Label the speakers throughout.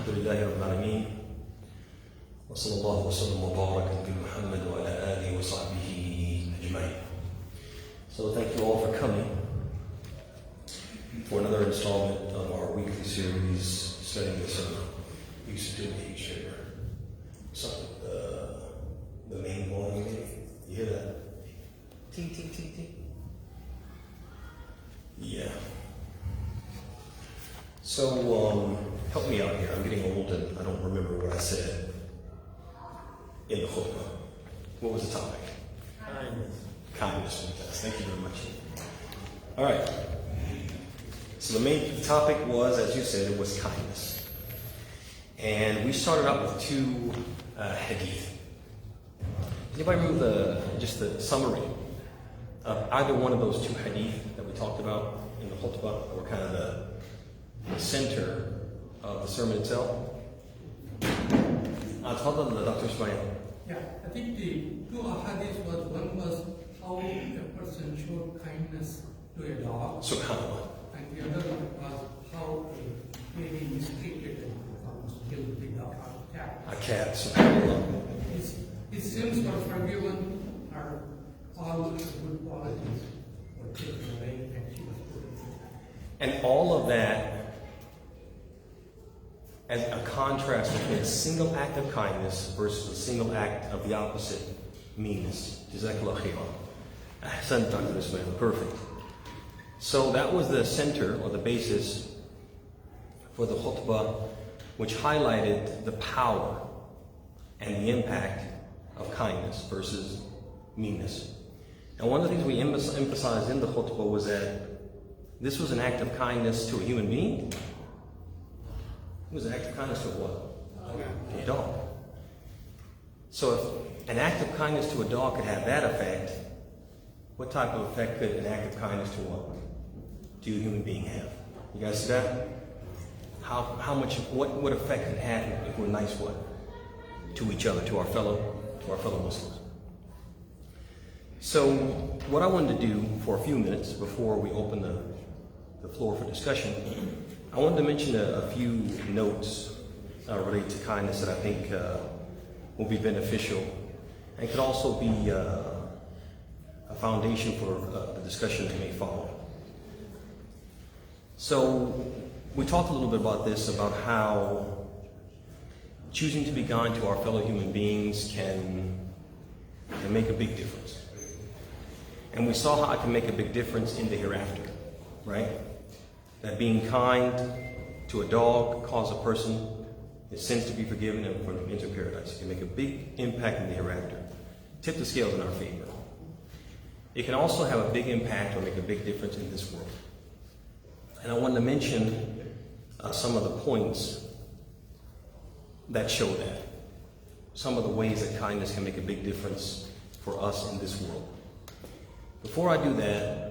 Speaker 1: الحمد لله رب العالمين وصلى الله وسلم وبارك على محمد وعلى آله وصحبه أجمعين. So thank you all for coming for another installment of our weekly series studying the Sunnah. You used to do it each year. Something, the main volume. You hear that? Ting, ting, ting, ting. Yeah. So, help me out here. I'm getting old and I don't remember what I said in the khutbah. What was the topic?
Speaker 2: Kindness.
Speaker 1: Kindness. Thank you very much. All right. So the main topic was, as you said, it was kindness. And we started out with two hadith. Does anybody remember just the summary of either one of those two hadith that we talked about in the khutbah, or kind of the center of the sermon itself? Dr. Ismail.
Speaker 2: Yeah, I think the two ahadith was, one was how a person showed kindness to a dog,
Speaker 1: Subhanallah.
Speaker 2: and the other one was how a baby mistreated and almost killed the dog or cat.
Speaker 1: A cat, subhanallah.
Speaker 2: His sins were forgiven, or all the good qualities were taken away, and she was put in the.
Speaker 1: And all of that as a contrast between a single act of kindness versus a single act of the opposite, meanness. Jazakallah khairan. Ahsan, Dr. Ismail. Perfect. So that was the center or the basis for the khutbah, which highlighted the power and the impact of kindness versus meanness. And one of the things we emphasized in the khutbah was that this was an act of kindness to a human being. It was an act of kindness to what? A dog. So if an act of kindness to a dog could have that effect, what type of effect could an act of kindness to what? To a human being have? You guys see that? How much, what effect can it have if we're nice what? To each other, to our fellow Muslims. So what I wanted to do for a few minutes before we open the floor for discussion, I wanted to mention a few notes related to kindness that I think will be beneficial and could also be a foundation for the discussion that may follow. So we talked a little bit about this, about how choosing to be kind to our fellow human beings can make a big difference. And we saw how it can make a big difference in the hereafter, right? That being kind to a dog causes a person, his sins to be forgiven and for him into paradise. It can make a big impact in the hereafter. Tip the scales in our favor. It can also have a big impact or make a big difference in this world. And I wanted to mention some of the points that show that. Some of the ways that kindness can make a big difference for us in this world. Before I do that,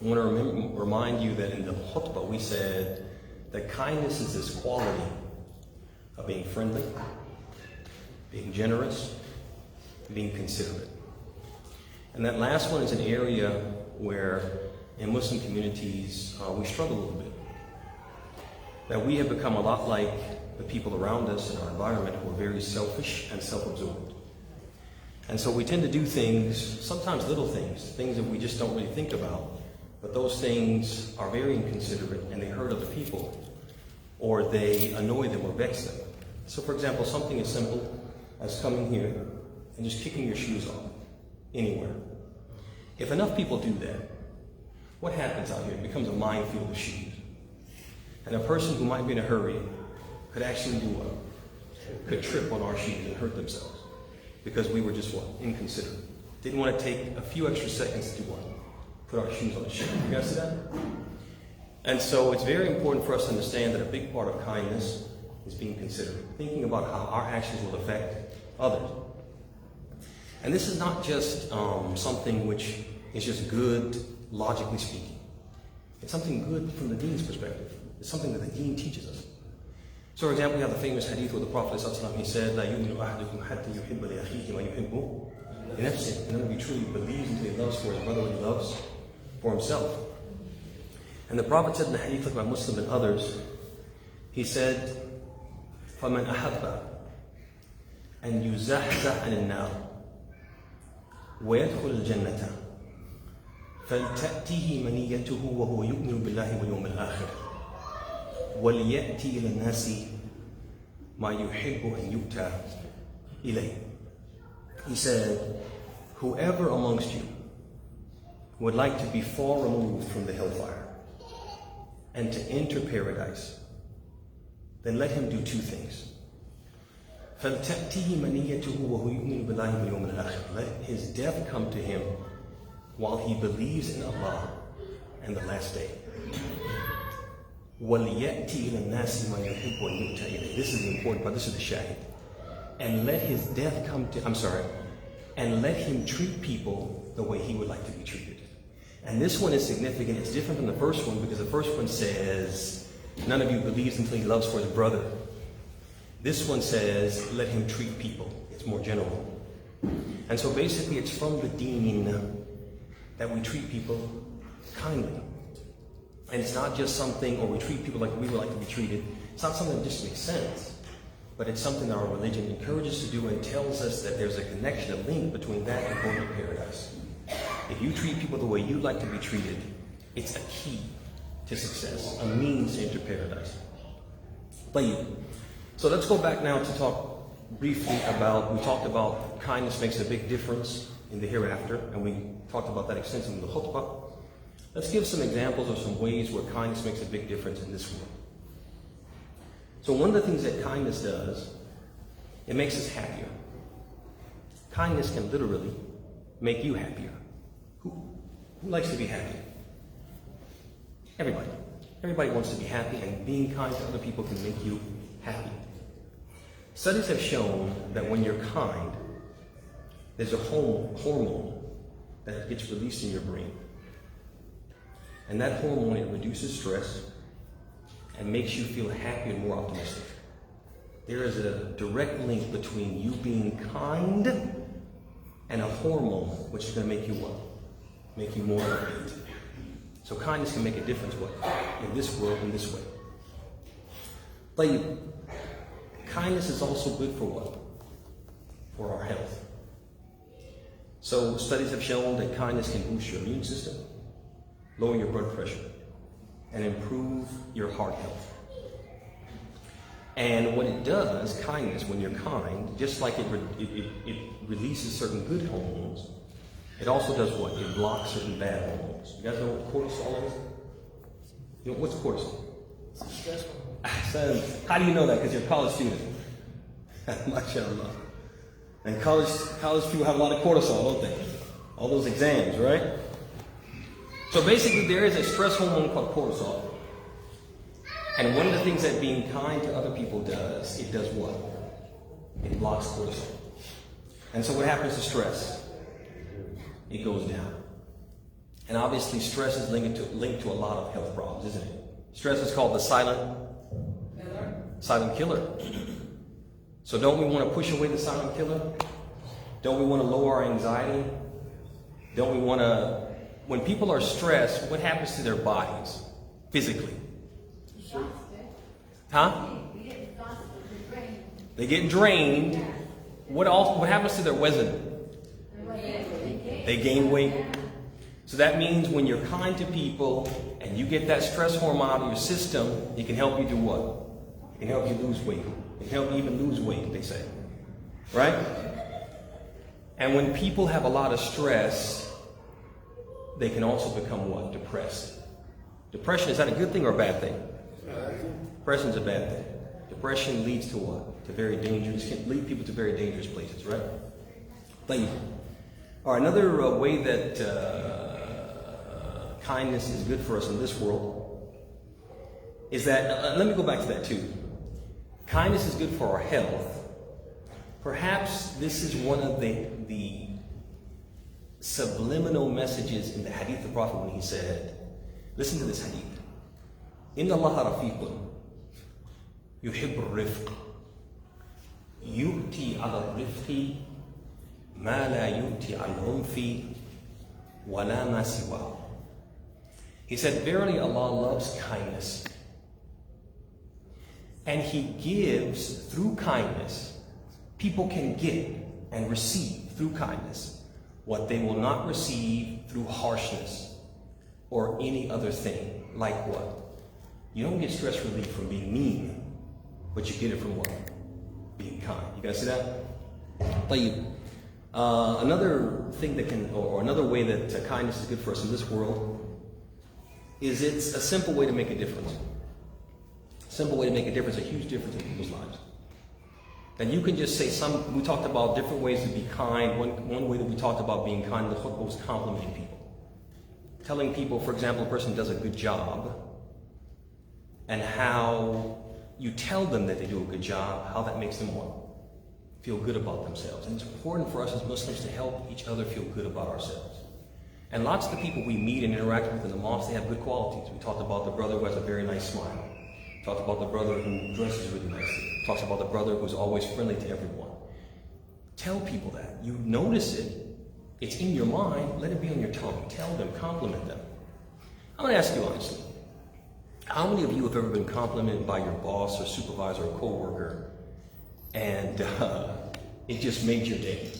Speaker 1: I want to remind you that in the khutbah we said that kindness is this quality of being friendly, being generous, being considerate. And that last one is an area where in Muslim communities we struggle a little bit. That we have become a lot like the people around us in our environment who are very selfish and self-absorbed. And so we tend to do things, sometimes little things that we just don't really think about. But those things are very inconsiderate and they hurt other people, or they annoy them or vex them. So for example, something as simple as coming here and just kicking your shoes off anywhere. If enough people do that, what happens out here? It becomes a minefield of shoes. And a person who might be in a hurry could actually do what? Could trip on our shoes and hurt themselves. Because we were just what? Inconsiderate. Didn't want to take a few extra seconds to what? Put our shoes on the shoe. You guys see that? And so it's very important for us to understand that a big part of kindness is being considerate, thinking about how our actions will affect others. And this is not just something which is just good, logically speaking. It's something good from the Deen's perspective. It's something that the Deen teaches us. So for example, we have the famous hadith where the Prophet ﷺ, he said, "La yu'minu ahadukum hatta yuhibba li akhihi ma yuhibbu li nafsihi." And then he truly believes until he loves for his brother what he loves for himself. And the Prophet said in the hadith, like by Muslim and others, He said, فَمَنْ أَحَبَّ أَنْ يُزَحْزَحْ عَنِ النَّارِ وَيَدْخُلَ الْجَنَّةَ فَلْتَأْتِهِ مَنِيَّتُهُ وَهُوَ يُؤْمِنُ بِاللَّهِ وَالْيَوْمِ الْآخِرِ وَلْيَأْتِي إِلَى النَّاسِ مَا يُحِبُّ أَنْ يُؤْتَى إِلَيْهِ. He said, whoever amongst you would like to be far removed from the hellfire and to enter paradise, then let him do two things. فَلْتَأْتِهِ مَنِيَّتُهُ وَهُوَ يُؤْمِنُ بِاللَّهِ وَالْيَوْمِ الْآخِرِ. Let his death come to him while he believes in Allah and the last day. وَلْيَأْتِي إِلَى النَّاسِ مَا يُحِبُّ أَنْ يُؤْتَى إِلَيْهِ. This is the important part. This is the shahid. And let his death come to, and let him treat people the way he would like to be treated. And this one is significant. It's different from the first one because the first one says, none of you believes until he loves for his brother. This one says, let him treat people. It's more general. And so basically it's from the deen that we treat people kindly. And it's not just something, or we treat people like we would like to be treated. It's not something that just makes sense. But it's something that our religion encourages to do and tells us that there's a connection, a link between that and going to paradise. If you treat people the way you'd like to be treated, it's a key to success, a means to enter paradise. So let's go back now to talk briefly about, we talked about kindness makes a big difference in the hereafter, and we talked about that extensively in the khutbah. Let's give some examples of some ways where kindness makes a big difference in this world. So one of the things that kindness does, it makes us happier. Kindness can literally make you happier. Who likes to be happy? Everybody. Everybody wants to be happy, and being kind to other people can make you happy. Studies have shown that when you're kind, there's a hormone that gets released in your brain. And that hormone, it reduces stress and makes you feel happy and more optimistic. There is a direct link between you being kind and a hormone, which is going to make you what? Make you more upbeat. So kindness can make a difference what? In this world, in this way. But kindness is also good for what? For our health. So studies have shown that kindness can boost your immune system, lower your blood pressure, and improve your heart health. And what it does, kindness, when you're kind, just like it releases certain good hormones, it also does what? It blocks certain bad hormones. You guys know what cortisol is? You know, what's cortisol?
Speaker 2: Stress hormone.
Speaker 1: So, how do you know that? Because you're a college student. MashaAllah. And college people have a lot of cortisol, don't they? All those exams, right? So basically there is a stress hormone called cortisol. And one of the things that being kind to other people does, it does what? It blocks cortisol. And so what happens to stress? It goes down. And obviously stress is linked to a lot of health problems, isn't it? Stress is called the silent killer. So don't we want to push away the silent killer? Don't we want to lower our anxiety? Don't we want to... When people are stressed, what happens to their bodies physically? Huh? They get drained. What happens to their wazn? They gain weight. So that means when you're kind to people and you get that stress hormone out of your system, it can help you do what? It can help you lose weight. It can help you even lose weight, they say. Right? And when people have a lot of stress, they can also become what? Depressed. Depression, is that a good thing or a bad thing? Depression is a bad thing. Depression leads to what? To very dangerous, can lead people to very dangerous places, right? All right, another way that kindness is good for us in this world is that, let me go back to that too. Kindness is good for our health. Perhaps this is one of the subliminal messages in the hadith of the Prophet when he said, listen to this hadith. Inna Allah rafiqun yuhibbu rifq yu'ti ala rifqi ma la yu'ti al unfi wa la ma siwa. He said, verily Allah loves kindness. And he gives through kindness. People can get and receive through kindness what they will not receive through harshness or any other thing. Like what? You don't get stress relief from being mean, but you get it from what? Being kind. You guys see that? Another thing that can, or another way that kindness is good for us in this world is it's a simple way to make a difference. A simple way to make a difference, a huge difference in people's lives. And you can just say we talked about different ways to be kind. One way that we talked about being kind in the khutbah was complimenting people. Telling people, for example, a person does a good job, and how you tell them that they do a good job, how that makes them what? Feel good about themselves. And it's important for us as Muslims to help each other feel good about ourselves. And lots of the people we meet and interact with in the mosque, they have good qualities. We talked about the brother who has a very nice smile. We talked about the brother who dresses really nicely. We talked about the brother who's always friendly to everyone. Tell people that. You notice it. It's in your mind. Let it be on your tongue. Tell them. Compliment them. I'm going to ask you honestly. How many of you have ever been complimented by your boss or supervisor or coworker, and it just made your day?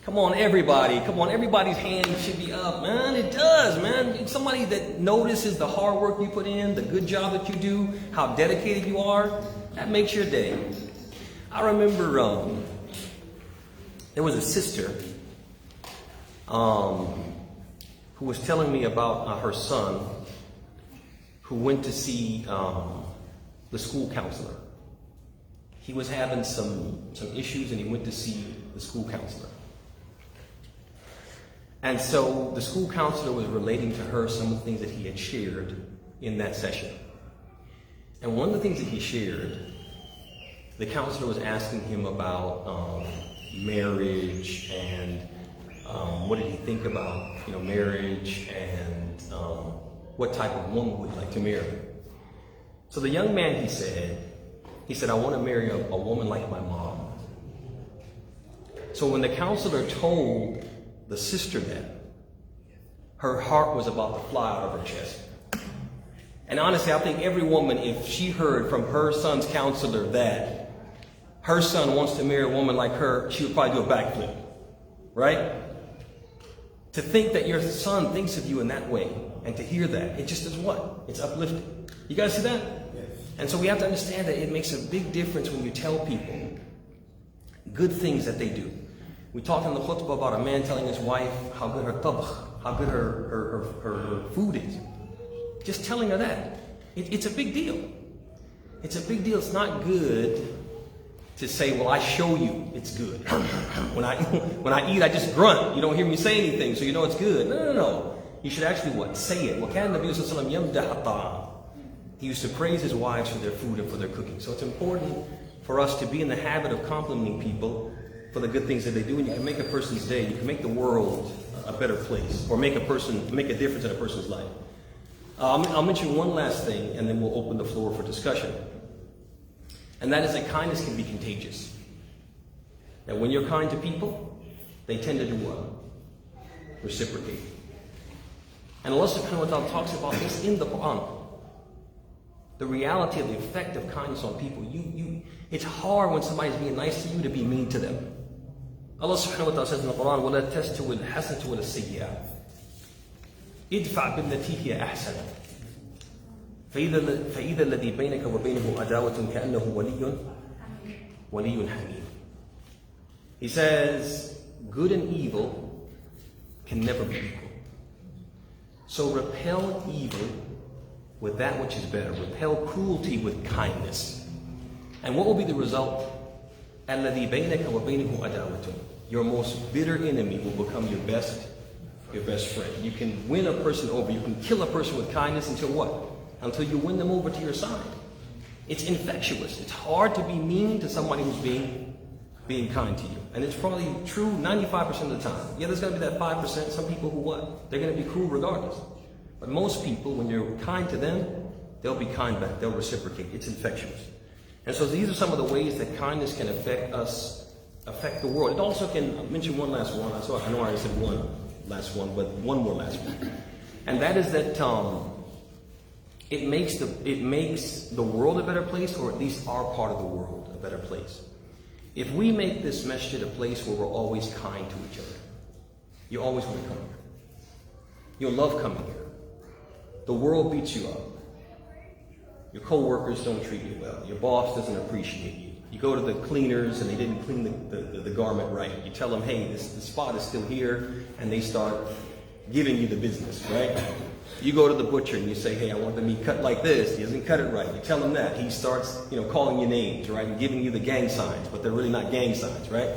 Speaker 1: Come on, everybody. Come on, everybody's hand should be up, man. It does, man. Somebody that notices the hard work you put in, the good job that you do, how dedicated you are, that makes your day. I remember there was a sister who was telling me about her son who went to see the school counselor. He was having some issues, and he went to see the school counselor. And so the school counselor was relating to her some of the things that he had shared in that session. And one of the things that he shared, the counselor was asking him about marriage and what did he think about marriage and what type of woman would he like to marry. So the young man, he said, I want to marry a woman like my mom. So when the counselor told the sister that, her heart was about to fly out of her chest. And honestly, I think every woman, if she heard from her son's counselor that her son wants to marry a woman like her, she would probably do a backflip, right? To think that your son thinks of you in that way, and to hear that, it just is what? It's uplifting. You guys see that? Yes. And so we have to understand that it makes a big difference when you tell people good things that they do. We talked in the khutbah about a man telling his wife how good her tabakh, how good her food is. Just telling her that. It's a big deal. It's a big deal. It's not good to say, well, I show you it's good. When I eat, I just grunt. You don't hear me say anything, so you know it's good. No. You should actually what? Say it. He used to praise his wives for their food and for their cooking. So it's important for us to be in the habit of complimenting people for the good things that they do, and you can make a person's day. You can make the world a better place, or make a difference in a person's life. I'll mention one last thing, and then we'll open the floor for discussion. And that is that kindness can be contagious. That when you're kind to people, they tend to do what? Reciprocate. And Allah subhanahu wa ta'ala talks about this in the Quran. The reality of the effect of kindness on people. It's hard when somebody's being nice to you to be mean to them. Allah subhanahu wa ta'ala says in the Quran, وَلَا تَسْتَوِي الْحَسَنَةُ وَلَا السَّيِّئَةُ ادفع بالتي هي أحسن فإذا الذي بينك وبينه عداوة كأنه ولي حميم. He says, good and evil can never be equal. So repel evil with that which is better. Repel cruelty with kindness. And what will be the result? الذي بينك وبينه عداوة. Your most bitter enemy will become your best friend. You can win a person over. You can kill a person with kindness until what? Until you win them over to your side. It's infectious. It's hard to be mean to somebody who's being kind to you. And it's probably true 95% of the time. Yeah, there's going to be that 5%, some people who what? They're going to be cruel regardless. But most people, when you're kind to them, they'll be kind back. They'll reciprocate. It's infectious. And so these are some of the ways that kindness can affect the world. It also can, I'll mention one last one. I know I already said one last one, but one more last one. And that is that it makes the world a better place, or at least our part of the world a better place. If we make this masjid a place where we're always kind to each other, you always want to come here. You'll love coming here. The world beats you up. Your co-workers don't treat you well. Your boss doesn't appreciate you. You go to the cleaners and they didn't clean the garment right. You tell them, hey, the spot is still here, and they start giving you the business, right? You go to the butcher and you say, hey, I want the meat cut like this. He doesn't cut it right. You tell him that. He starts, calling you names, right? And giving you the gang signs, but they're really not gang signs, right?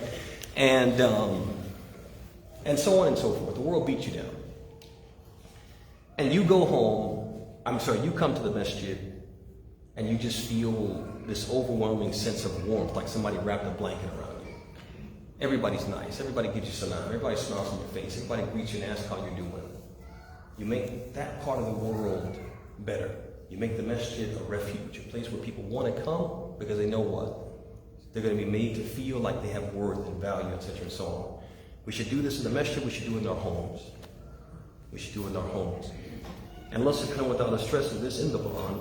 Speaker 1: And so on and so forth. The world beats you down. And you go home, you come to the masjid, and you just feel this overwhelming sense of warmth, like somebody wrapped a blanket around you. Everybody's nice. Everybody gives you salam. Everybody smiles in your face. Everybody greets you and asks how you're doing. You make that part of the world better. You make the masjid a refuge, a place where people want to come because they know what? They're going to be made to feel like they have worth and value, etc. and so on. We should do this in the masjid. We should do it in our homes. We should do it in our homes. And Allah subhanahu wa ta'ala stresses this in the Quran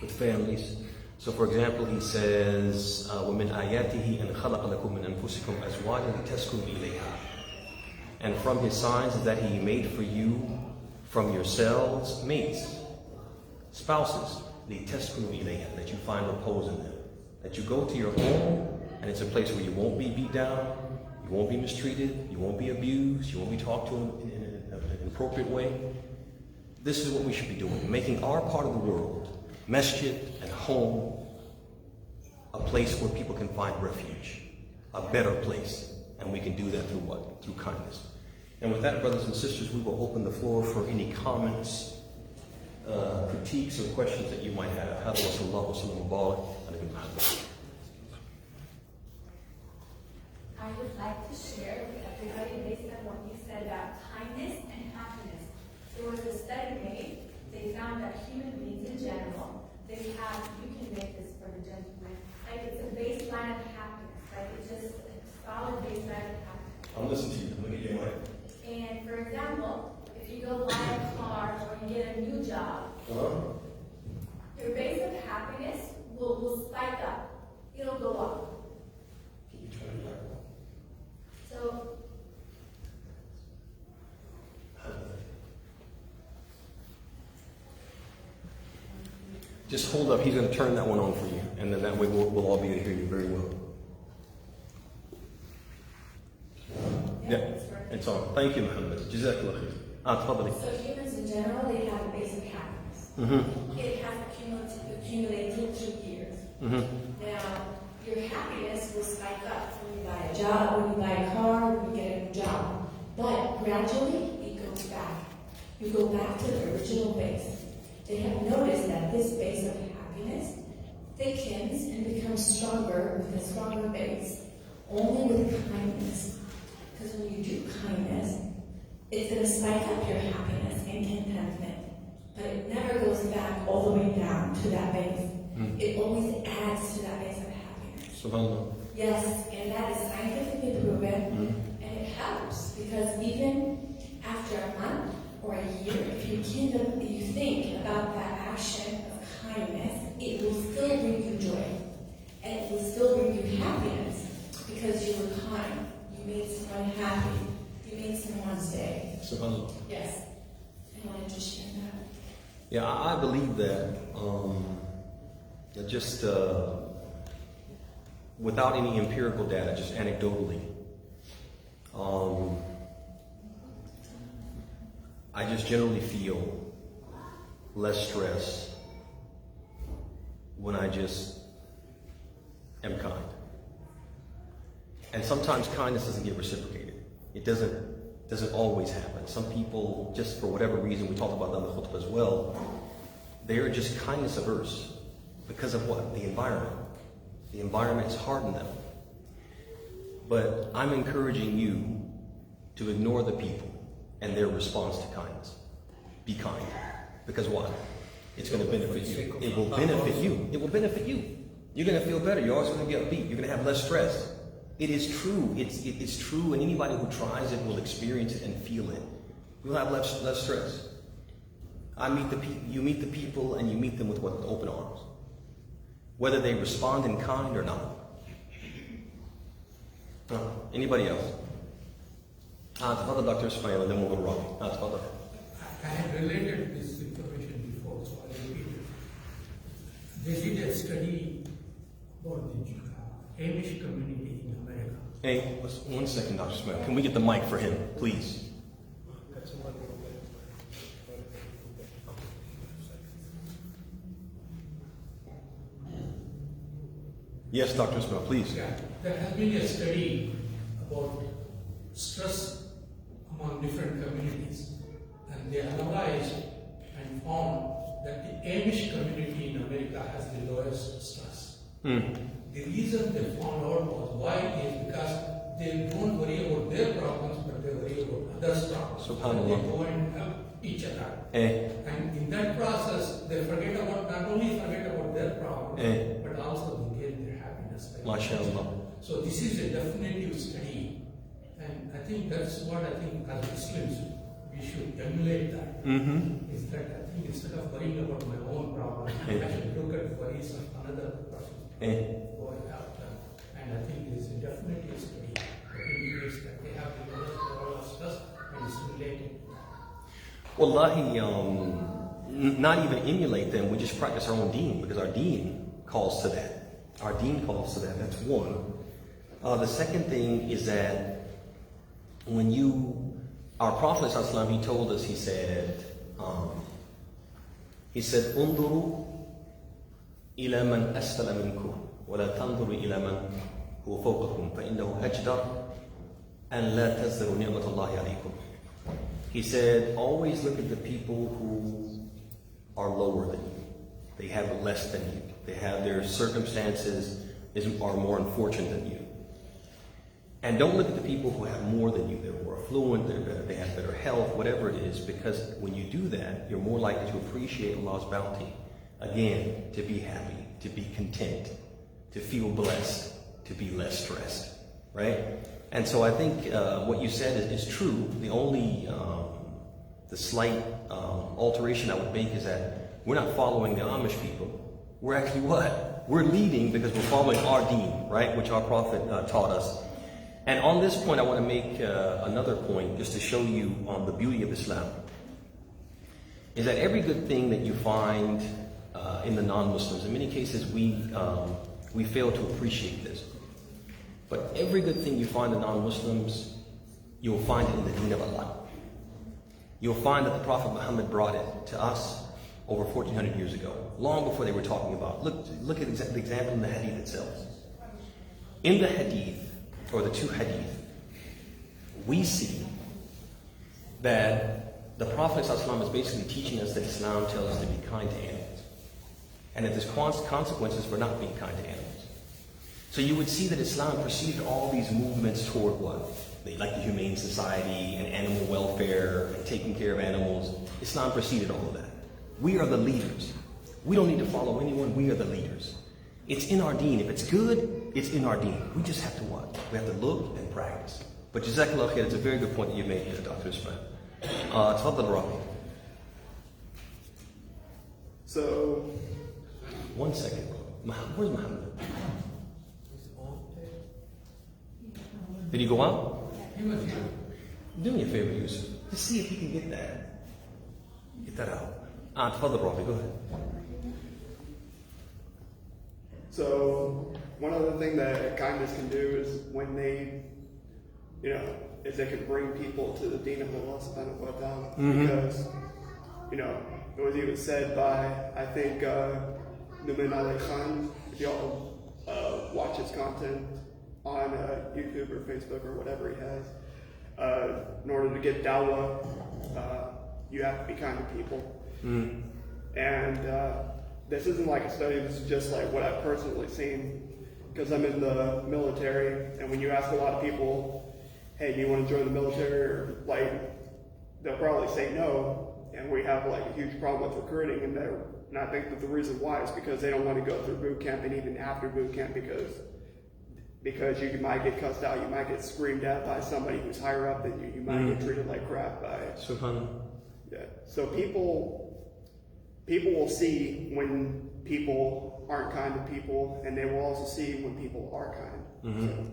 Speaker 1: with families. So for example, he says, وَمِنْ آيَاتِهِ أَنْ خَلَقَ لَكُم مِّنْ أَنفُسِكُمْ أَزْوَاجًا لِتَسْكُنُوا إِلَيْهَا. And from his signs is that he made for you from yourselves mates, spouses, لِتَسْكُنُوا إِلَيْهَا, that you find repose in them. That you go to your home and it's a place where you won't be beat down, you won't be mistreated, you won't be abused, you won't be talked to in an appropriate way. This is what we should be doing, making our part of the world, masjid and home, a place where people can find refuge, a better place. And we can do that through what? Through kindness. And with that, brothers and sisters, we will open the floor for any comments, critiques, or questions that you might have. I
Speaker 3: would like to share with everybody based on what you said about kindness and happiness. There was a study made. They found that human beings in general, they have, you can make this for the gentleman, like it's a baseline of happiness, like it's just a solid baseline of happiness.
Speaker 1: I'll listen to you. Let me get your mic.
Speaker 3: And for example, if you go buy a car or you get a new job, your base of happiness will spike up. It'll go up.
Speaker 1: Can you turn it back on?
Speaker 3: So,
Speaker 1: just hold up. He's going to turn that one on for you. And then that way we'll all be able to hear you very well. Yeah, it's on. Thank you, Muhammad. Jazakallah khair.
Speaker 3: So humans in general, they have a base of happiness. It has accumulated through years. Now, your happiness will spike up when you buy a job, when you buy a car, when you get a new job. But gradually, it goes back. You go back to the original base. They have noticed that this base of happiness thickens and becomes stronger with a stronger base, only with kindness. Because when you do kindness, it's going to spike up your happiness and contentment. But it never goes back all the way down to that base. It always adds to that base of happiness.
Speaker 1: SubhanAllah.
Speaker 3: Yes, and that is scientifically proven, and it helps because even after a month or a year, if you think about that action of kindness, it will still bring you joy, and it will still bring you happiness because you were kind. You made someone happy. You made someone's day.
Speaker 1: SubhanAllah.
Speaker 3: Yes, I wanted to share that.
Speaker 1: Yeah, I believe that just without any empirical data, just anecdotally, I just generally feel less stress when I just am kind. And sometimes kindness doesn't get reciprocated. It doesn't always happen. Some people, just for whatever reason, we talked about that in the khutbah as well, they are just kindness averse because of what? The environment. The environment has hardened them. But I'm encouraging you to ignore the people and their response to kindness. Be kind. Because why? It's going to benefit you. It will benefit you. It will benefit you. You're going to feel better. You're always going to get upbeat. You're going to have less stress. It is true. It's true, and anybody who tries it will experience it and feel it. You'll have less stress. You meet the people and you meet them with open arms, whether they respond in kind or not. Anybody else? تفضل دكتور اسماعيل and then we'll go to Robbie. تفضل.
Speaker 2: I had related this information before, so I repeat it. They did a study about the Amish community in America.
Speaker 1: Hey, 1 second, Dr. Smith. Can we get the mic for him, please? Yes, Dr. Smith, please.
Speaker 2: Yeah, there has been a study about stress among different communities, and they analyzed and found that the Amish community in America has the lowest stress. The reason they found out was why is because they don't worry about their problems, but they worry about others' problems.
Speaker 1: Subhanallah.
Speaker 2: They go and help each other.
Speaker 1: Eh,
Speaker 2: And in that process, they forget about, not only forget about their problems, but also they gain their happiness.
Speaker 1: MashaAllah.
Speaker 2: So this is a definitive study, and I think that's what I think as Muslims we should emulate that. Is that I think instead of worrying about my own problems, I should look at worries of another person who I help them. And I think this is a definitive study that indicates that they have the lowest level of stress and it's related.
Speaker 1: Wallahi, not even emulate them, we just practice our own deen because our deen calls to that. Our deen calls to that, that's one. The second thing is that when our Prophet ﷺ, he told us, he said, "Unduru ila man asfala minkum, wa la tanduru ila man huwa fawqakum, fa innahu ajdar an la tazdaru ni'matallahi alaykum." He said, always look at the people who are lower than you. They have less than you. They have their circumstances are more unfortunate than you. And don't look at the people who have more than you. They're more affluent, they have better health, whatever it is, because when you do that, you're more likely to appreciate Allah's bounty. Again, to be happy, to be content, to feel blessed, to be less stressed, right? And so I think what you said is true. The only, the slight alteration I would make is that we're not following the Amish people. We're actually what? We're leading because we're following our deen, right? Which our Prophet taught us. And on this point, I want to make another point just to show you the beauty of Islam. Is that every good thing that you find in the non-Muslims, in many cases we fail to appreciate this. But every good thing you find in non-Muslims, you'll find it in the deen of Allah. You'll find that the Prophet Muhammad brought it to us over 1400 years ago, long before they were talking about. Look at the example in the hadith itself. In the hadith, or the two hadith, we see that the Prophet ﷺ is basically teaching us that Islam tells us to be kind to animals. And that there's consequences for not being kind to animals. So you would see that Islam preceded all these movements toward what? Like the Humane Society and animal welfare and taking care of animals. Islam preceded all of that. We are the leaders. We don't need to follow anyone. We are the leaders. It's in our deen. If it's good, it's in our deen. We just have to what? We have to look and practice. But Jazakallah khair, it's a very good point that you made here, Dr. Ismail. Tafadhal Rabi.
Speaker 4: So,
Speaker 1: 1 second. Where's Muhammad? Did he go out?
Speaker 2: He was here.
Speaker 1: Do me a favor, Yusuf. Just see if you can get that. Get that out. Tafadhal Rabi, go ahead.
Speaker 4: So one other thing that kindness can do is when they, is they can bring people to the deen of Allah subhanahu wa ta'ala. Because, it was even said by, I think, Numan Ali Khan, if y'all watch his content on YouTube or Facebook or whatever he has, in order to get dawah, you have to be kind to people. And this isn't like a study, this is just like what I've personally seen, because I'm in the military, and when you ask a lot of people, hey, do you want to join the military, or they'll probably say no, and we have like a huge problem with recruiting, and I think that the reason why is because they don't want to go through boot camp, and even after boot camp, because you might get cussed out, you might get screamed at by somebody who's higher up than you, you might get treated like crap by...
Speaker 1: Subhanallah.
Speaker 4: Yeah, so people people will see when people aren't kind to people, and they will also see when people are kind. So,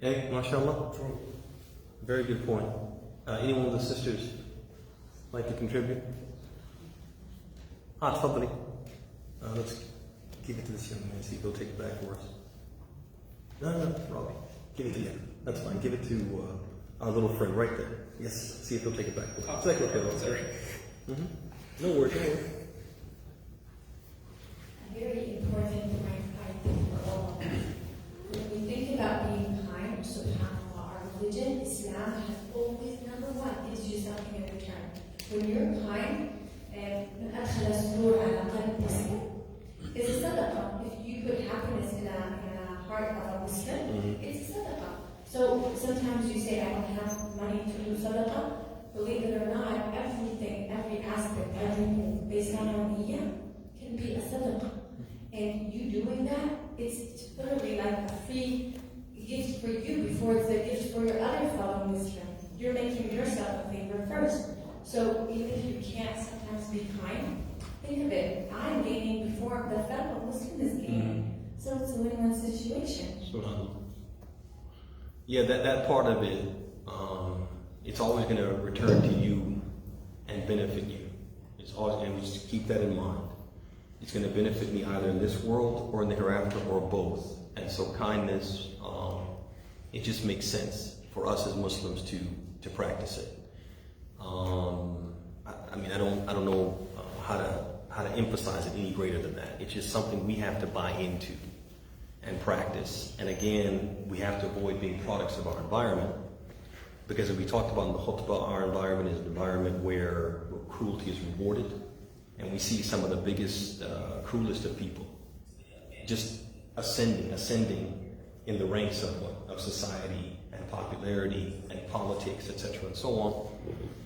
Speaker 1: Hey, mashallah. Very good point. Anyone of the sisters like to contribute? Tafadali. Let's give it to this young man, see if he'll take it back for us. No, Robbie. Give it to him. That's fine. Give it to our little friend right there. Yes, see if he'll take it back for us. Sorry. No worries, no worries.
Speaker 3: A very important point, I think, for all of us. When we think about being kind, subhanAllah, our religion, Islam, has always, number one, gives you something in return. When you're kind, من أدخل السرور على قلب مسلم, it's a sadaqah. If you put happiness in a heart of a Muslim, it's a sadaqah. So sometimes you say, I don't have money to do sadaqah. Believe it or not, everything, every aspect, everything based on our niyyah can be a sadaqah. And you doing that, it's literally like a free gift for you before it's a gift for your other fellow Muslim. You're making yourself a favor first. So even if you can't sometimes be kind, think of it. I'm gaining before the fellow Muslim is gaining. So it's a win-win situation.
Speaker 1: Yeah, that part of it, it's always going to return to you and benefit you. It's always, and we just keep that in mind. It's going to benefit me either in this world or in the hereafter or both. And so kindness, it just makes sense for us as Muslims to practice it. I don't know how to emphasize it any greater than that. It's just something we have to buy into and practice. And again, we have to avoid being products of our environment, because as we talked about in the khutbah, our environment is an environment where cruelty is rewarded, and we see some of the biggest, cruelest of people just ascending in the ranks of society and popularity and politics, etc., and so on.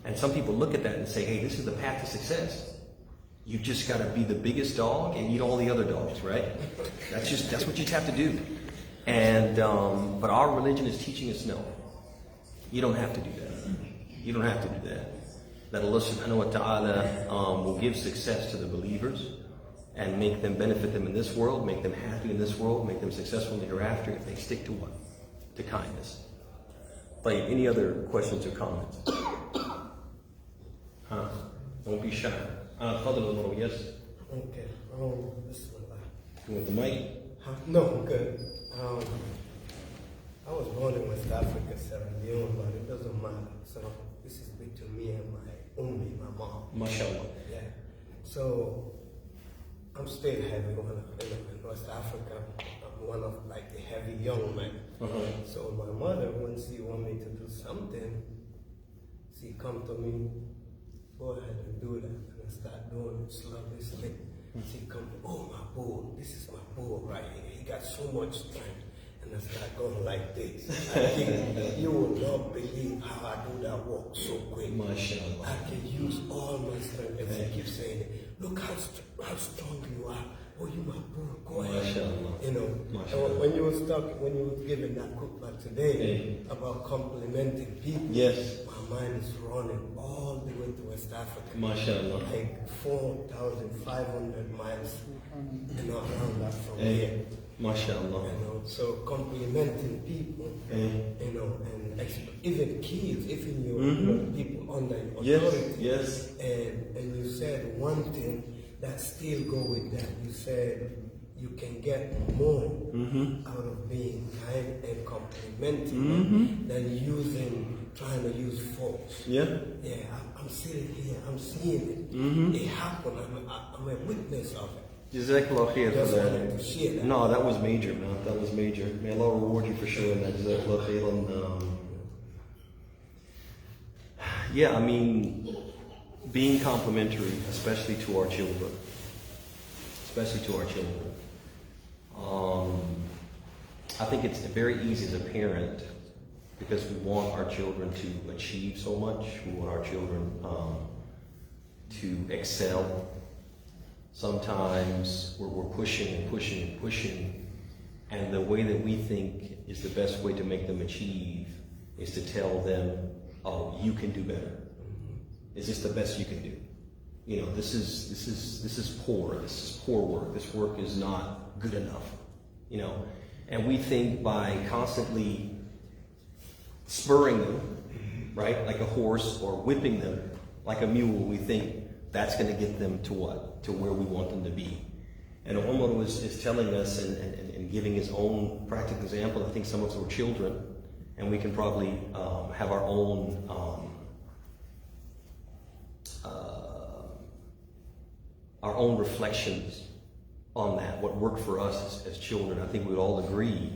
Speaker 1: And some people look at that and say, hey, this is the path to success. You just got to be the biggest dog and eat all the other dogs, right? That's what you have to do. And but our religion is teaching us no. You don't have to do that. You don't have to do that. That Allah subhanahu wa ta'ala will give success to the believers and make them benefit them in this world, make them happy in this world, make them successful in the hereafter if they stick to what? To kindness. Like, any other questions or comments? Don't be shy. Fadl, yes?
Speaker 5: Okay. Bismillah.
Speaker 1: You want the mic?
Speaker 5: No, I'm good. I was born in West Africa, Sierra Leone, but it doesn't matter. So this is between me and my my mom.
Speaker 1: MashaAllah.
Speaker 5: Yeah. So I'm still heavy in West Africa. I'm one of like the heavy young men. So my mother, when she want me to do something, she come to me, go ahead and do that. And I start doing it slowly. She come, oh my bull, this is my bull right here. He got so much strength. And I start going like this. I think you will not believe how I do that walk so quick.
Speaker 1: MashaAllah.
Speaker 5: I can use all my strength. And she keeps saying, look how strong you are. Oh, you my bull, go ahead.
Speaker 1: MashaAllah.
Speaker 5: You know,
Speaker 1: MashaAllah.
Speaker 5: when you was talking, when you was giving that khutbah today about complimenting people,
Speaker 1: Yes.
Speaker 5: my mind is running all the way to West Africa.
Speaker 1: MashaAllah.
Speaker 5: Like 4,500 miles, around that from here.
Speaker 1: MashaAllah.
Speaker 5: You know, so complimenting people, you know, and even kids, even your people under your authority.
Speaker 1: Yes.
Speaker 5: And you said one thing that still go with that. You said you can get more out of being kind and complimenting than trying to use force.
Speaker 1: Yeah.
Speaker 5: Yeah, I'm sitting here, I'm seeing it. It happened. I'm a witness of it.
Speaker 1: Jazakallah khair for
Speaker 5: Just
Speaker 1: that.
Speaker 5: wanted to share that.
Speaker 1: No, that was major, man. That was major. May Allah reward you for sharing that. Jazakallah khair. And, yeah, I mean, being complimentary, especially to our children. I think it's very easy as a parent, because we want our children to achieve so much. We want our children to excel. Sometimes we're pushing, and the way that we think is the best way to make them achieve is to tell them, oh, you can do better. Is this the best you can do? you know, this is poor. This is poor work. This work is not good enough, you know. And we think by constantly spurring them, right, like a horse, or whipping them like a mule, we think that's going to get them to what? To where we want them to be. And Umar is telling us and giving his own practical example. I think some of us were children, and we can probably have our own reflections on that, what worked for us as children. I think we would all agree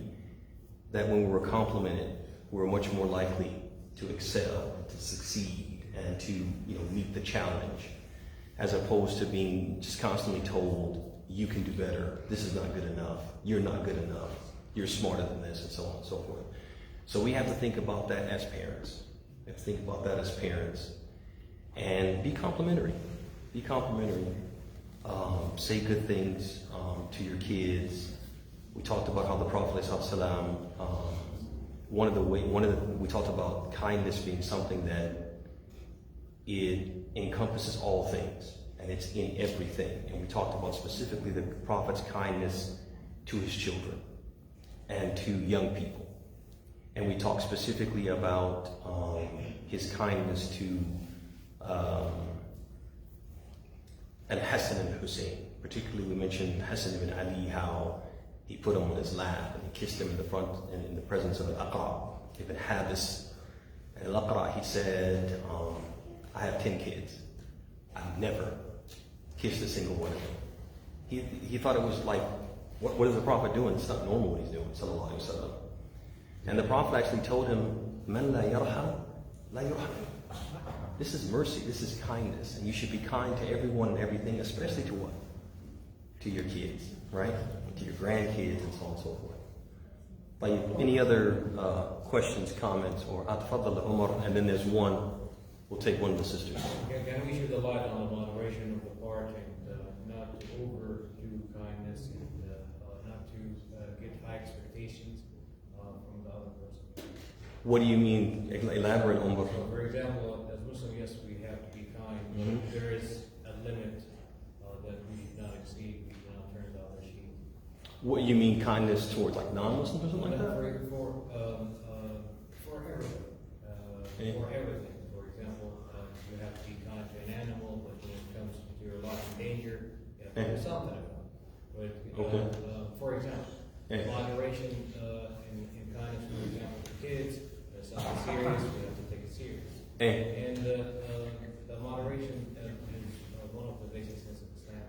Speaker 1: that when we were complimented, we were much more likely to excel, to succeed, and to, you know, meet the challenge, as opposed to being just constantly told, you can do better, this is not good enough, you're not good enough, you're smarter than this, and so on and so forth. So we have to think about that as parents. We have to think about that as parents. And be complimentary. Be complimentary. Say good things to your kids. We talked about how the Prophet ﷺ, we talked about kindness being something that it encompasses all things, and it's in everything. And we talked about specifically the Prophet's kindness to his children and to young people. And we talked specifically about his kindness to Al-Hassan and Hussein. Particularly, we mentioned Hassan ibn Ali, how he put him on his lap and he kissed him in the front and in the presence of Al-Aqra ibn Habis. And Al-Aqra, he said, I have 10 kids. I've never kissed a single one of them. He thought it was like, what is the Prophet doing? It's not normal what he's doing, sallallahu alaihi wasallam. And the Prophet actually told him, Man la yarham, la yurham. This is mercy, this is kindness, and you should be kind to everyone and everything, especially to what? To your kids, right? To your grandkids, and so on and so forth. Like, any other questions, comments, or atfaddal Umar, and then there's one, we'll take one of the sisters.
Speaker 6: Can we shed the light on the moderation of the part, and not to overdo kindness, and not to get high expectations from the other person?
Speaker 1: What do you mean? Elaborate on what?
Speaker 6: So, for example, as Muslims, yes, we have to be kind, but there is a limit that we should not exceed. We cannot turn the other cheek.
Speaker 1: What you mean, kindness towards like non-Muslims or something like that?
Speaker 6: For everything. For everything. For example, you have to be kind to an animal, but when it comes to your life in danger, you have to do something about it. But, for example, moderation in kindness, for example, to kids, something serious, we have to take it serious. And the moderation is one of the basics of Islam.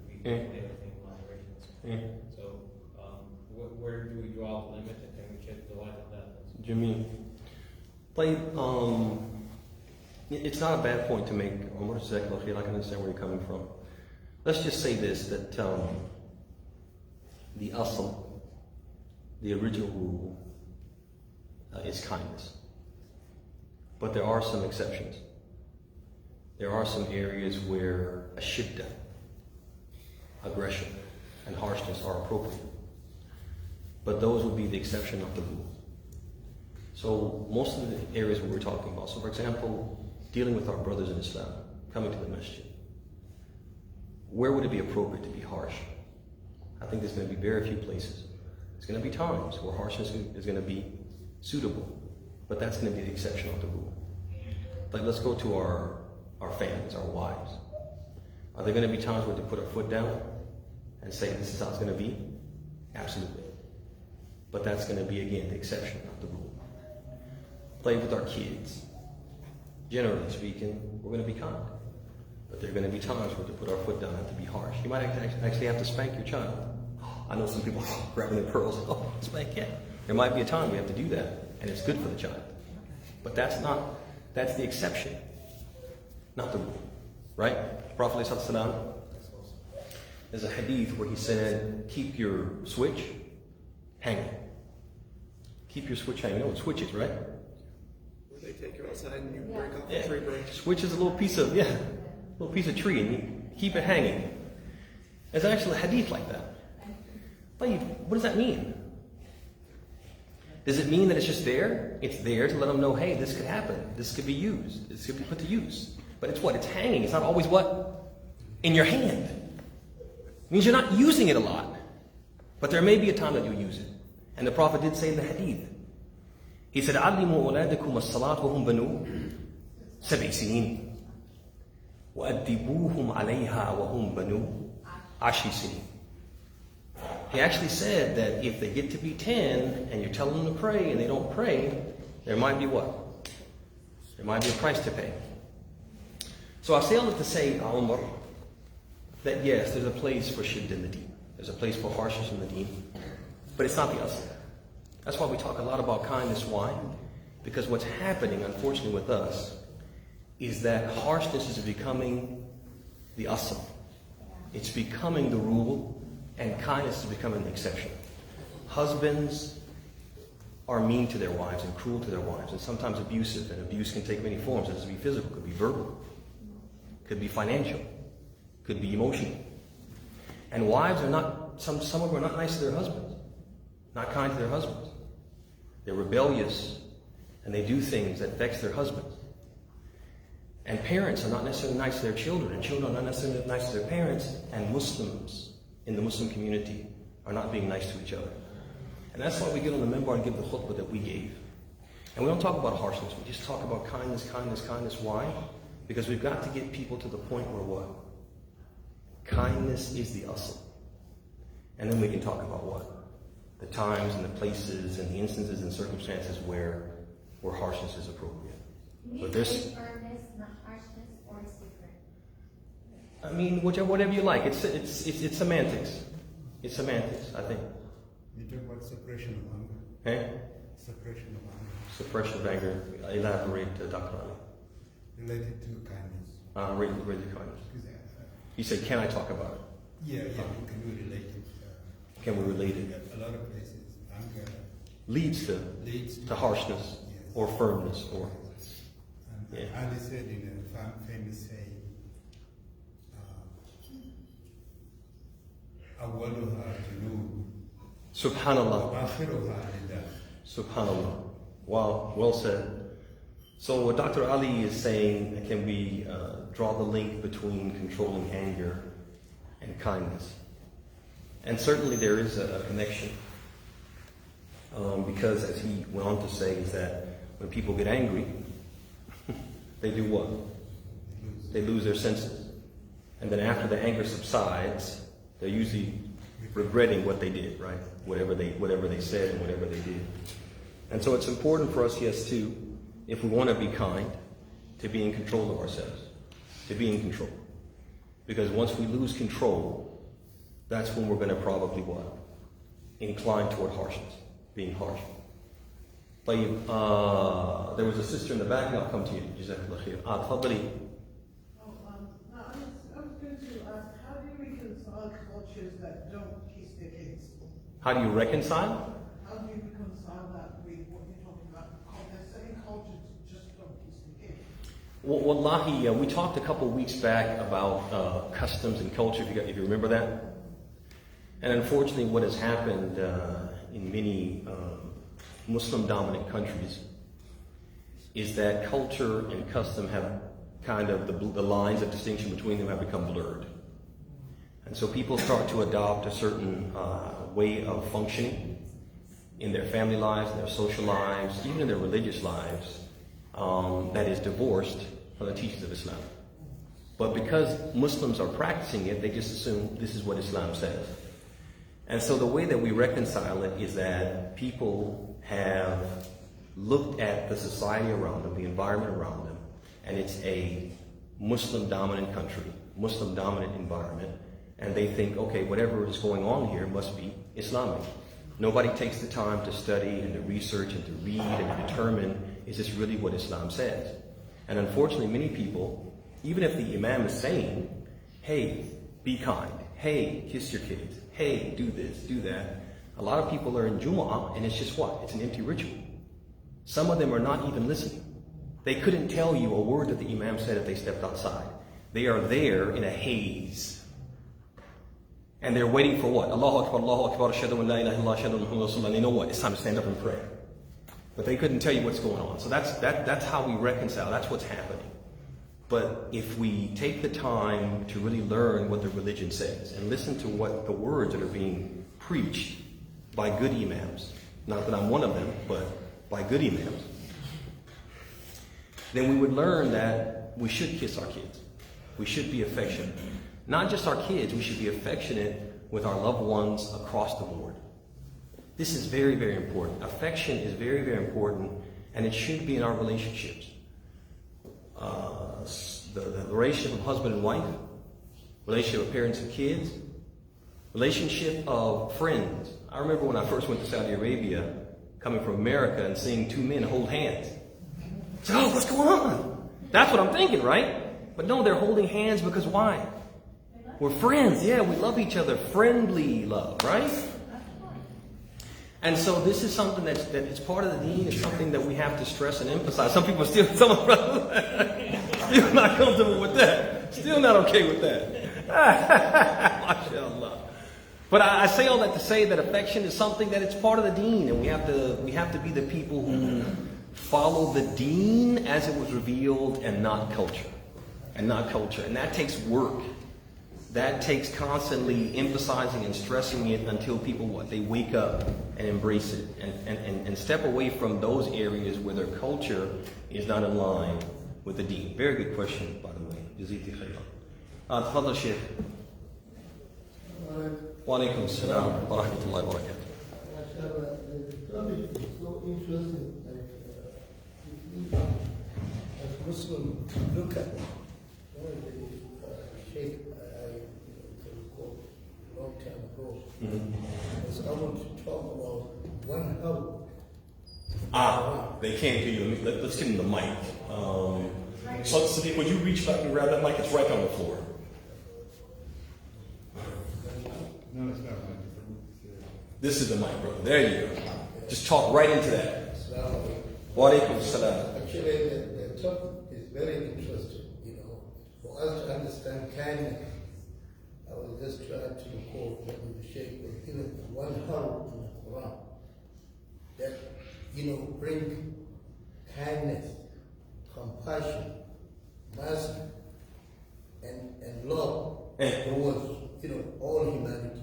Speaker 6: We do everything in moderation. So, where do we draw the limit, and can we shed the light on that?
Speaker 1: Jameel. It's not a bad point to make, Umar. I can understand where you're coming from. Let's just say this, that the asl, the original rule, is kindness. But there are some exceptions. There are some areas where a shiddah, aggression, and harshness are appropriate. But those would be the exception of the rule. So most of the areas we're talking about, so for example, dealing with our brothers in Islam, coming to the masjid, where would it be appropriate to be harsh? I think there's going to be very few places. There's going to be times where harshness is going to be suitable, but that's going to be the exception of the rule. Like, let's go to our families, our wives. Are there going to be times where to put our foot down and say this is how it's going to be? Absolutely. But that's going to be, again, the exception, not the rule. Play with our kids. Generally speaking, we're going to be kind. But there are going to be times where to put our foot down and to be harsh. You might actually have to spank your child. I know some people grabbing their pearls. Oh, spank, yeah. There might be a time we have to do that, and it's good for the child. But that's the exception, not the rule. Right? Prophet ﷺ, there's a hadith where he said, keep your switch hanging. Keep your switch hanging. You know what switch is, right?
Speaker 4: They take you outside and you break off the tree branch.
Speaker 1: Switch is a little piece of tree, and you keep it hanging. There's actually a hadith like that. But what does that mean? Does it mean that it's just there? It's there to let them know, hey, this could happen. This could be used. This could be put to use. But it's what? It's hanging. It's not always what? In your hand. It means you're not using it a lot. But there may be a time that you'll use it. And the Prophet did say in the hadith, he said, عَلِّمُوا أَوْلَادَكُمُ الصَّلَاةَ وَهُمْ بَنُو سَبْعِ سِنِينَ وَأَدِّبُوهُمْ عَلَيْهَا وَهُمْ بَنُو عَشْرِ سِنِينَ. He actually said that if they get to be 10 and you're telling them to pray and they don't pray, there might be what? There might be a price to pay. So I say all that to say, Umar, that yes, there's a place for shidd in the deen. There's a place for harshness in the deen. But it's not the asl. That's why we talk a lot about kindness. Why? Because what's happening, unfortunately, with us is that harshness is becoming the asl. It's becoming the rule, and kindness is becoming the exception. Husbands are mean to their wives and cruel to their wives, and sometimes abusive. And abuse can take many forms. It can be physical, it could be verbal, could be financial, could be emotional. And wives are not, some of them are not nice to their husbands, not kind to their husbands. They're rebellious, and they do things that vex their husbands. And parents are not necessarily nice to their children, and children are not necessarily nice to their parents, and Muslims in the Muslim community are not being nice to each other. And that's why we get on the minbar and give the khutbah that we gave. And we don't talk about harshness, we just talk about kindness, kindness, kindness. Why? Because we've got to get people to the point where what? Kindness is the asl. And then we can talk about what? The times and the places and the instances and circumstances where harshness is appropriate. But there's
Speaker 7: firmness, not harshness, or it's different.
Speaker 1: I mean, whatever you like. It's semantics. It's semantics, I think.
Speaker 8: You talk about separation of anger.
Speaker 1: Eh?
Speaker 8: Separation of anger.
Speaker 1: Suppression of anger. Elaborate, Dr. Ali.
Speaker 8: Related to kindness.
Speaker 1: Really kindness. He said, can I talk about it?
Speaker 8: Yeah, can we relate it?
Speaker 1: Can we relate it?
Speaker 8: A lot of places, anger
Speaker 1: Leads to harshness,
Speaker 8: yes,
Speaker 1: or firmness, or
Speaker 8: And
Speaker 1: yeah.
Speaker 8: Ali said in a famous saying, أولها جنوب
Speaker 1: Subhanallah.
Speaker 8: وآخرها نداء.
Speaker 1: Subhanallah. Wow, well said. So what Dr. Ali is saying, can we draw the link between controlling anger and kindness? And certainly there is a connection. Because as he went on to say, is that when people get angry, they do what? They lose their senses. And then after the anger subsides, they're usually regretting what they did, right? Whatever they said and whatever they did. And so it's important for us, yes, too, if we want to be kind, to be in control of ourselves, to be in control. Because once we lose control, that's when we're going to probably what? Incline toward harshness, being harsh. طيب, there was a sister in the back, and I'll come to you. Jazakallah khair. تفضلي.
Speaker 9: I was going to ask, how do you reconcile cultures that don't kiss their kids?
Speaker 1: How do you reconcile?
Speaker 9: How do you reconcile that with what you're talking about? There's certain cultures that just don't kiss their kids.
Speaker 1: Wallahi, we talked a couple of weeks back about customs and culture, if you remember that. And unfortunately, what has happened in many Muslim-dominant countries is that culture and custom have kind of, the lines of distinction between them have become blurred. And so people start to adopt a certain way of functioning in their family lives, in their social lives, even in their religious lives, that is divorced from the teachings of Islam. But because Muslims are practicing it, they just assume this is what Islam says. And so the way that we reconcile it is that people have looked at the society around them, the environment around them, and it's a Muslim-dominant country, Muslim-dominant environment, and they think, okay, whatever is going on here must be Islamic. Nobody takes the time to study and to research and to read and to determine, is this really what Islam says? And unfortunately, many people, even if the imam is saying, hey, be kind, hey, kiss your kids, hey, do this, do that, a lot of people are in Jumu'ah, and it's just what? It's an empty ritual. Some of them are not even listening. They couldn't tell you a word that the imam said if they stepped outside. They are there in a haze. And they're waiting for what? Allahu Akbar, ashhadu an la ilaha illallah, ashhadu anna Muhammadan rasulullah. They know what? It's time to stand up and pray. But they couldn't tell you what's going on. So that's how we reconcile. That's what's happening. But if we take the time to really learn what the religion says and listen to what the words that are being preached by good imams, not that I'm one of them, but by good imams, then we would learn that we should kiss our kids. We should be affectionate. Not just our kids, we should be affectionate with our loved ones across the board. This is very, very important. Affection is very, very important, and it should be in our relationships. The relationship of husband and wife, relationship of parents and kids, relationship of friends. I remember when I first went to Saudi Arabia, coming from America and seeing two men hold hands. So, oh, what's going on? That's what I'm thinking, right? But no, they're holding hands because why? We're friends. Yeah, we love each other. Friendly love, right? And so this is something that it's part of the deen. It's something that we have to stress and emphasize. Some people still not comfortable with that. Still not okay with that. MashaAllah. But I say all that to say that affection is something that it's part of the deen, and we have to be the people who follow the deen as it was revealed, and not culture. And that takes work. That takes constantly emphasizing and stressing it until people they wake up and embrace it and step away from those areas where their culture is not in line with the deen. Very good question, by the way. Jaziti khayran. Tafadhal Sheikh. Wa alaikum assalam wa rahmatullahi wa barakatuh.
Speaker 5: The topic is so interesting. As Muslim look at Sheikh, a long time ago. So I want to talk about one house.
Speaker 1: They can't hear you. Let's give them the mic. So Sadiq, would you reach back and grab that mic? It's right on the floor.
Speaker 8: No, it's not.
Speaker 1: This is the mic, brother. There you go. Just talk right into that. Wa alaikum salam.
Speaker 5: Actually, the topic is very interesting. For us to understand kindness, I was just trying to recall that the Sheikh was given one harm in the Quran that, bring kindness, compassion, mercy, and love towards, all humanity.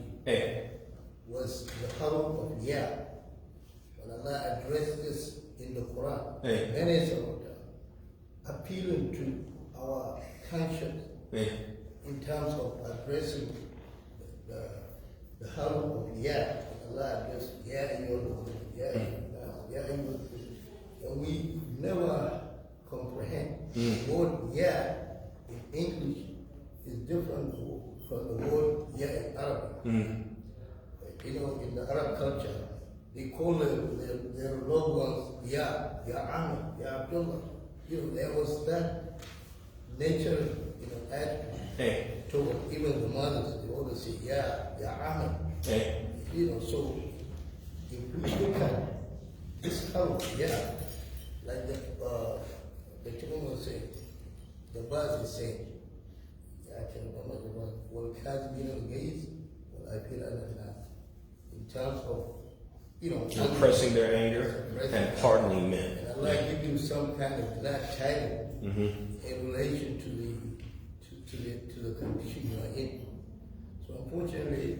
Speaker 5: Was the harm of when Allah addressed this in the Quran, many appealing to our conscience in terms of addressing the harm of Allah addressed and we never comprehend. The word in English is different from the word in Arabic. In the Arab culture, they call their loved ones Ya Amr, Ya Abdullah. There was that nature, attitude toward even the mothers. They always say Ya Amr. So if we look at this house, like the Quran was saying, the verse is saying, I can remember the verse, وَالْكَاظِمِينَ الْغَيْظَ وَالْعَافِينَ عَنِ النَّاسِ. In terms of,
Speaker 1: repressing their anger and pardoning men.
Speaker 5: And Allah give you some kind of glad tidings in relation to the condition you are in. So unfortunately,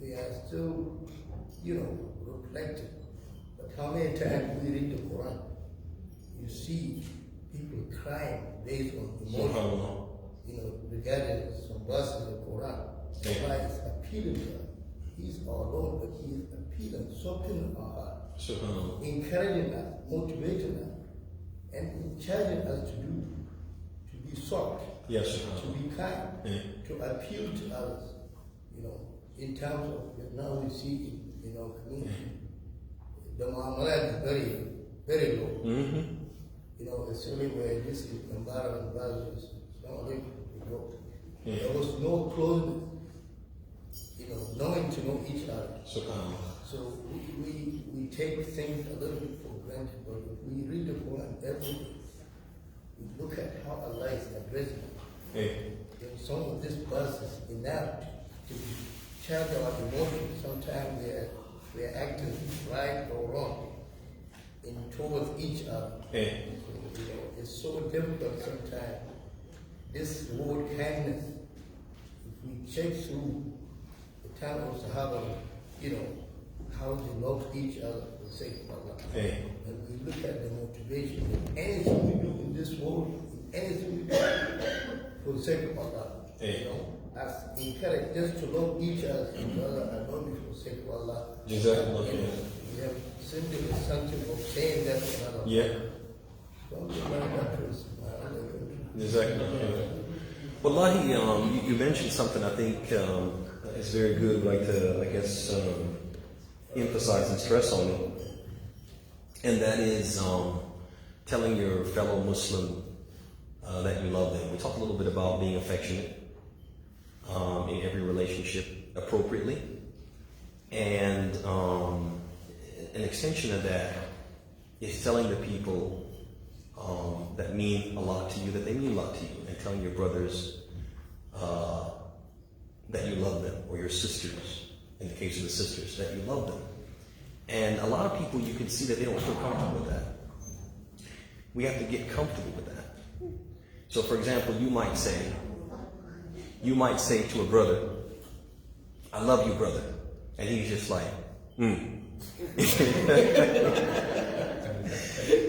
Speaker 5: we are still, reflecting. But how many times we read the Quran, you see people crying based on emotion, regarding some verses of the Quran. Allah is appealing to us. He's our Lord, but He is appealing, softening our heart, encouraging us, motivating us, and charging us to be soft, to be kind, to appeal to others. In terms of now we see in our community, the muamalat is very, very low. Especially where this environment values, there was no closeness. Knowing to know each other. So we take things a little bit for granted, but if we read the Quran every day, we look at how Allah is addressing it. Some of these verses enough to charge our emotions. Sometimes we are acting right or wrong towards each other. So, it's so difficult sometimes this word kindness, if we check through the time of Sahaba, how they love each other for the sake of Allah.
Speaker 1: Hey.
Speaker 5: And we look at the motivation, anything we do in this world, anything we do for the sake of Allah.
Speaker 1: Hey.
Speaker 5: As encourage just to love each other, and love you for the sake of Allah.
Speaker 1: Jazakallah.
Speaker 5: We have simply something of saying that to another.
Speaker 1: Yeah.
Speaker 5: Don't be like that person.
Speaker 1: Exactly. Wallahi, you mentioned something I think is very good. I'd like to, I guess, emphasize and stress on it. And that is telling your fellow Muslim that you love them. We talked a little bit about being affectionate in every relationship appropriately. And an extension of that is telling the people that mean a lot to you, that they mean a lot to you, and telling your brothers that you love them, or your sisters, in the case of the sisters, that you love them. And a lot of people, you can see that they don't feel comfortable with that. We have to get comfortable with that. So for example, you might say to a brother, I love you, brother. And he's just like,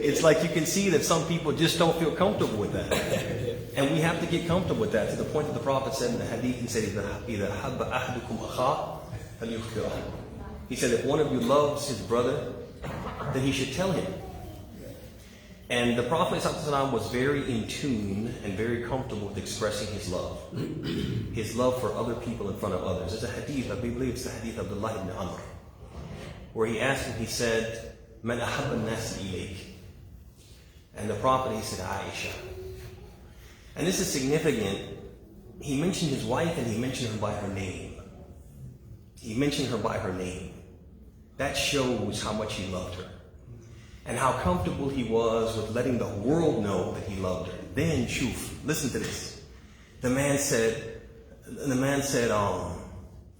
Speaker 1: It's like you can see that some people just don't feel comfortable with that. And we have to get comfortable with that, to the point that the Prophet said in the hadith, he said, he said, if one of you loves his brother, then he should tell him. And the Prophet ﷺ was very in tune and very comfortable with expressing his love for other people in front of others. There's a hadith, I believe it's the hadith of Abdullah ibn Amr, where he asked him, he said, Man ahabba an-nas ilayk? And the Prophet, he said, Aisha. And this is significant. He mentioned his wife and he mentioned her by her name. He mentioned her by her name. That shows how much he loved her, and how comfortable he was with letting the world know that he loved her. Then, shuf, listen to this. The man said,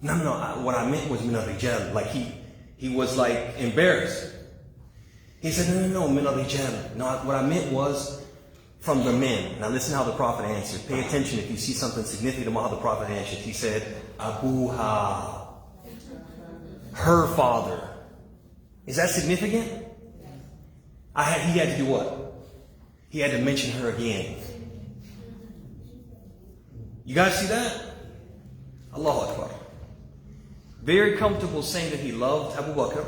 Speaker 1: no, what I meant was min al-rijal. Like he was like embarrassed. He said, no, min al-rijal. No, what I meant was from the men. Now listen how the Prophet answered. Pay attention if you see something significant about how the Prophet answered. He said, Abuha. Her father. Is that significant? He had to do what? He had to mention her again. You guys see that? Allahu Akbar. Very comfortable saying that he loved Abu Bakr,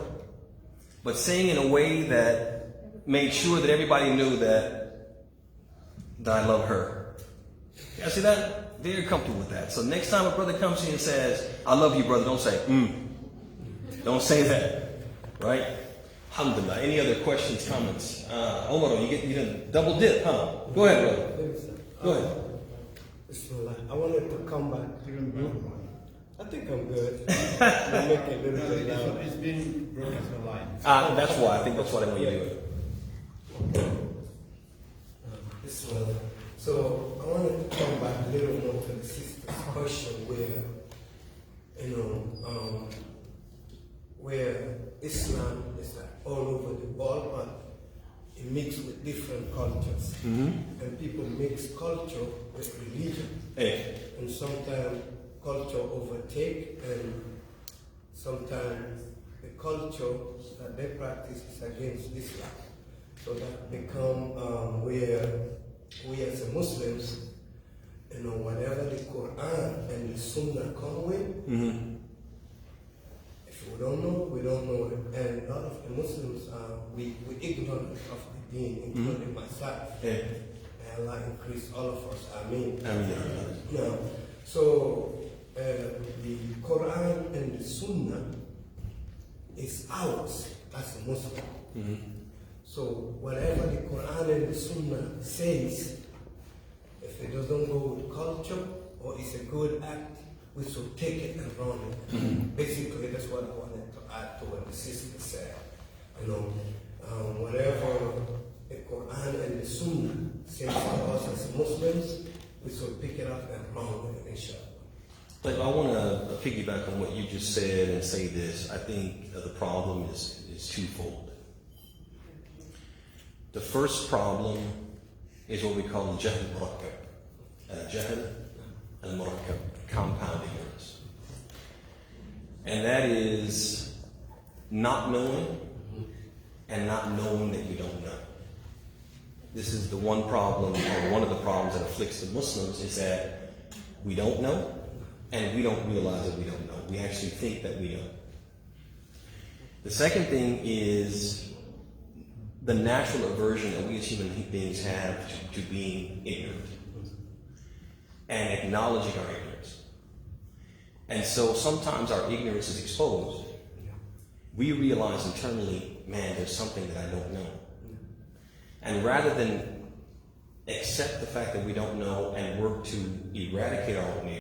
Speaker 1: but saying in a way that made sure that everybody knew that I love her. You guys see that? Very comfortable with that. So next time a brother comes to you and says, I love you, brother, don't say, Don't say that. Right? Alhamdulillah. Any other questions, comments? Omar, you done double dip, huh? Go ahead, brother. Go ahead.
Speaker 5: Bismillah. I wanted to come back. I think I'm good. We'll make it a little bit loud.
Speaker 8: It's been broken line.
Speaker 1: That's why. I think that's why they want you to do it.
Speaker 5: Bismillah. So I wanted to come back a little more to the sister's question where Islam is like all over the world, but it mixes with different cultures. And people mix culture with religion.
Speaker 1: Hey.
Speaker 5: And sometimes culture overtake, and sometimes the culture that they practice is against Islam. So that become where we as Muslims, whatever the Quran and the Sunnah come with, if we don't know, we don't know it. And a lot of the Muslims, we ignorant of the deen, including myself.
Speaker 1: Yeah.
Speaker 5: May Allah increase all of us. Ameen.
Speaker 1: Ameen.
Speaker 5: Now, so the Quran and the Sunnah is ours as a Muslim. So whatever the Quran and the Sunnah says, if it doesn't go with culture or it's a good act, we should take it and run it. Basically, that's what I wanted to add to what the sister said. Whatever the Quran and the Sunnah says to us as Muslims, we should pick it up and run with it, inshallah.
Speaker 1: But I want to piggyback on what you just said and say this. I think the problem is twofold. The first problem is what we call jahl murakkab. جهل المركب, compound ignorance. And that is not knowing and not knowing that you don't know. This is the one problem, or one of the problems that afflicts the Muslims, is that we don't know and we don't realize that we don't know. We actually think that we know. The second thing is the natural aversion that we as human beings have to being ignorant and acknowledging our ignorance. And so sometimes our ignorance is exposed. We realize internally, man, there's something that I don't know. And rather than accept the fact that we don't know and work to eradicate our own